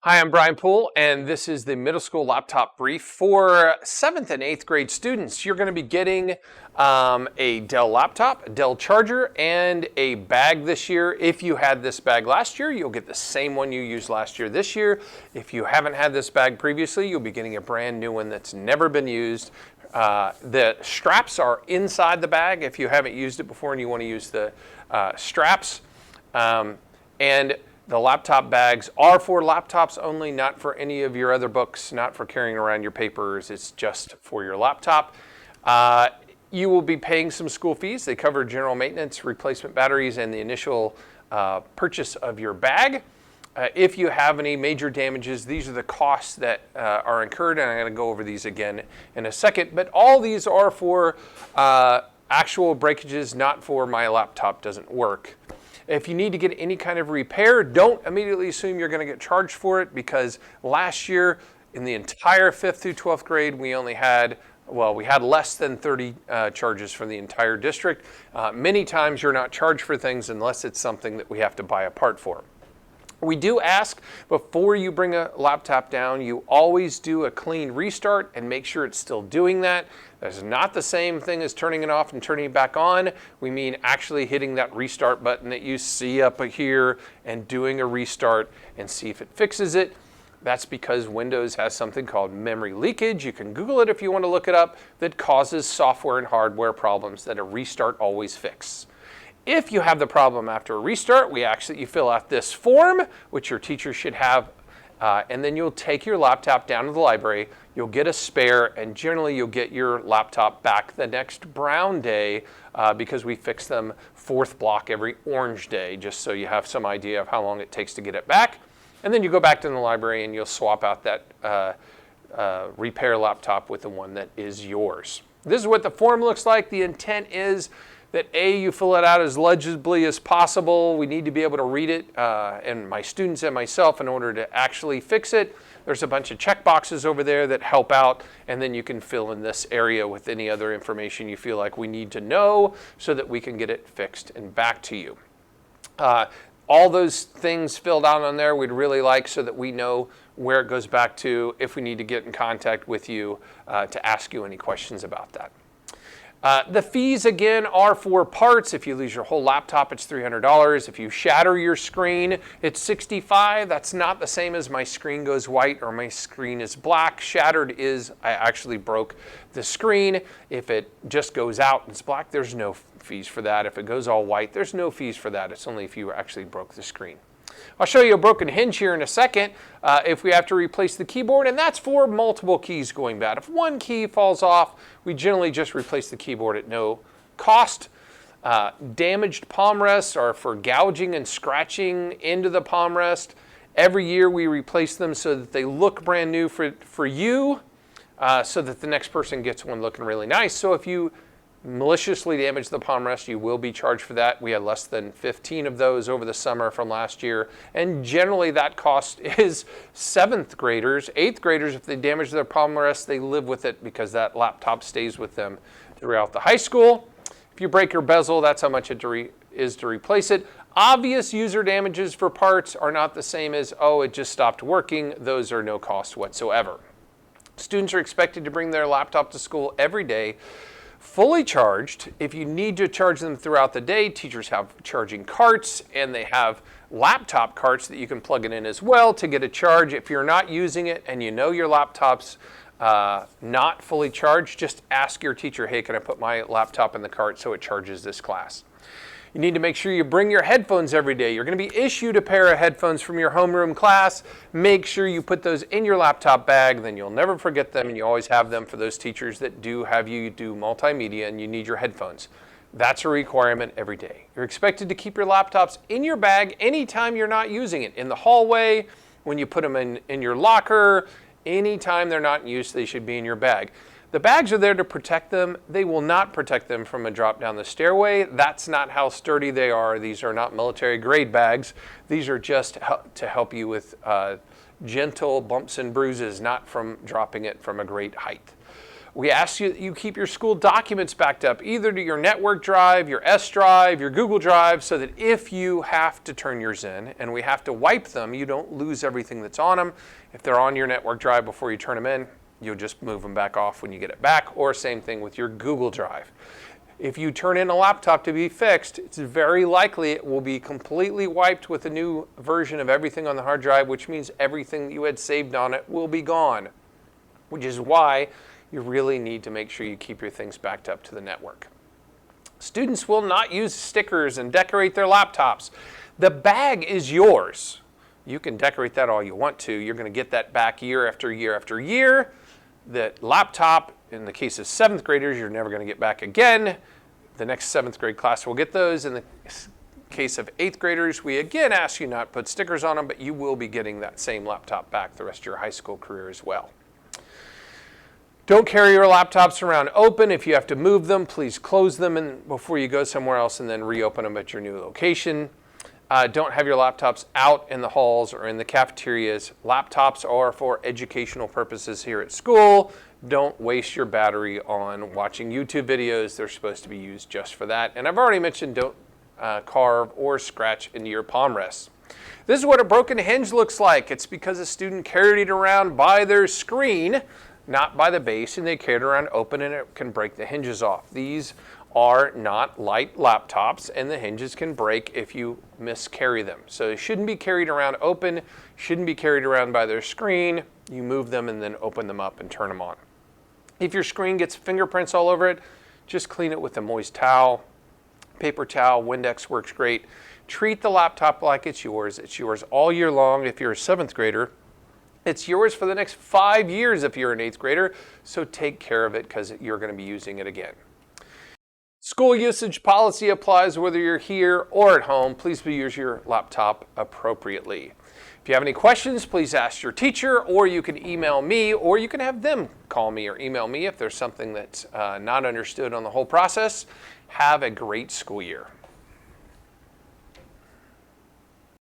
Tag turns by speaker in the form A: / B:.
A: Hi, I'm Brian Poole, and this is the middle school laptop brief for 7th and 8th grade students. You're going to be getting a Dell laptop, a Dell charger, and a bag this year. If you had this bag last year, you'll get the same one you used last year this year. If you haven't had this bag previously, you'll be getting a brand new one that's never been used. The straps are inside the bag if you haven't used it before and you want to use the straps. And the laptop bags are for laptops only, not for any of your other books, not for carrying around your papers. It's just for your laptop. You will be paying some school fees. They cover general maintenance, replacement batteries, and the initial purchase of your bag. If you have any major damages, these are the costs that are incurred, and I'm going to go over these again in a second. But all these are for actual breakages, not for my laptop doesn't work. If you need to get any kind of repair, don't immediately assume you're going to get charged for it, because last year in the entire 5th through 12th grade, we had less than 30 charges from the entire district. Many times you're not charged for things unless it's something that we have to buy a part for. We do ask before you bring a laptop down, you always do a clean restart and make sure it's still doing that. That's not the same thing as turning it off and turning it back on. We mean actually hitting that restart button that you see up here and doing a restart and see if it fixes it. That's because Windows has something called memory leakage. You can Google it if you want to look it up, that causes software and hardware problems that a restart always fixes. If you have the problem after a restart, we ask that you fill out this form, which your teacher should have, and then you'll take your laptop down to the library. You'll get a spare, and generally you'll get your laptop back the next brown day because we fix them 4th block every orange day, just so you have some idea of how long it takes to get it back. And then you go back to the library and you'll swap out that repair laptop with the one that is yours. This is what the form looks like. The intent is that you fill it out as legibly as possible. We need to be able to read it, and my students and myself, in order to actually fix it. There's a bunch of check boxes over there that help out, and then you can fill in this area with any other information you feel like we need to know so that we can get it fixed and back to you. All those things filled out on there we'd really like, so that we know where it goes back to if we need to get in contact with you to ask you any questions about that. The fees, again, are for parts. If you lose your whole laptop, it's $300. If you shatter your screen, it's $65. That's not the same as my screen goes white or my screen is black. Shattered is I actually broke the screen. If it just goes out and it's black, there's no fees for that. If it goes all white, there's no fees for that. It's only if you actually broke the screen. I'll show you a broken hinge here in a second if we have to replace the keyboard, and that's for multiple keys going bad. If one key falls off, we generally just replace the keyboard at no cost. Damaged palm rests are for gouging and scratching into the palm rest. Every year we replace them so that they look brand new for you, so that the next person gets one looking really nice. So if you maliciously damage the palm rest, you will be charged for that. We had less than 15 of those over the summer from last year, and generally that cost is 7th graders. 8th graders, if they damage their palm rest, they live with it because that laptop stays with them throughout the high school. If you break your bezel, that's how much it is to replace it. Obvious user damages for parts are not the same as, it just stopped working. Those are no cost whatsoever. Students are expected to bring their laptop to school every day, fully charged. If you need to charge them throughout the day, teachers have charging carts, and they have laptop carts that you can plug it in as well to get a charge. If you're not using it and you know your laptop's not fully charged, just ask your teacher, hey, can I put my laptop in the cart so it charges this class? You need to make sure you bring your headphones every day. You're going to be issued a pair of headphones from your homeroom class. Make sure you put those in your laptop bag, then you'll never forget them, and you always have them for those teachers that do have you do multimedia and you need your headphones. That's a requirement every day. You're expected to keep your laptops in your bag anytime you're not using it. In the hallway, when you put them in your locker, anytime they're not in use, they should be in your bag. The bags are there to protect them. They will not protect them from a drop down the stairway. That's not how sturdy they are. These are not military grade bags. These are just to help you with gentle bumps and bruises, not from dropping it from a great height. We ask you that you keep your school documents backed up either to your network drive, your S drive, your Google Drive, so that if you have to turn yours in and we have to wipe them, you don't lose everything that's on them. If they're on your network drive before you turn them in, you'll just move them back off when you get it back, or same thing with your Google Drive. If you turn in a laptop to be fixed, it's very likely it will be completely wiped with a new version of everything on the hard drive, which means everything that you had saved on it will be gone, which is why you really need to make sure you keep your things backed up to the network. Students will not use stickers and decorate their laptops. The bag is yours. You can decorate that all you want to. You're going to get that back year after year after year. That laptop, in the case of 7th graders, you're never going to get back again. The next 7th grade class will get those. In the case of 8th graders, we again ask you not to put stickers on them, but you will be getting that same laptop back the rest of your high school career as well. Don't carry your laptops around open. If you have to move them, please close them before you go somewhere else and then reopen them at your new location. Don't have your laptops out in the halls or in the cafeterias. Laptops are for educational purposes here at school. Don't waste your battery on watching YouTube videos. They're supposed to be used just for that. And I've already mentioned don't carve or scratch into your palm rests. This is what a broken hinge looks like. It's because a student carried it around by their screen, not by the base, and they carry it around open and it can break the hinges off. These are not light laptops and the hinges can break if you miscarry them. So they shouldn't be carried around open, shouldn't be carried around by their screen. You move them and then open them up and turn them on. If your screen gets fingerprints all over it, just clean it with a moist towel. Paper towel, Windex works great. Treat the laptop like it's yours. It's yours all year long if you're a 7th grader. It's yours for the next 5 years if you're an 8th grader, so take care of it because you're going to be using it again. School usage policy applies whether you're here or at home. Please use your laptop appropriately. If you have any questions, please ask your teacher, or you can email me, or you can have them call me or email me if there's something that's not understood on the whole process. Have a great school year.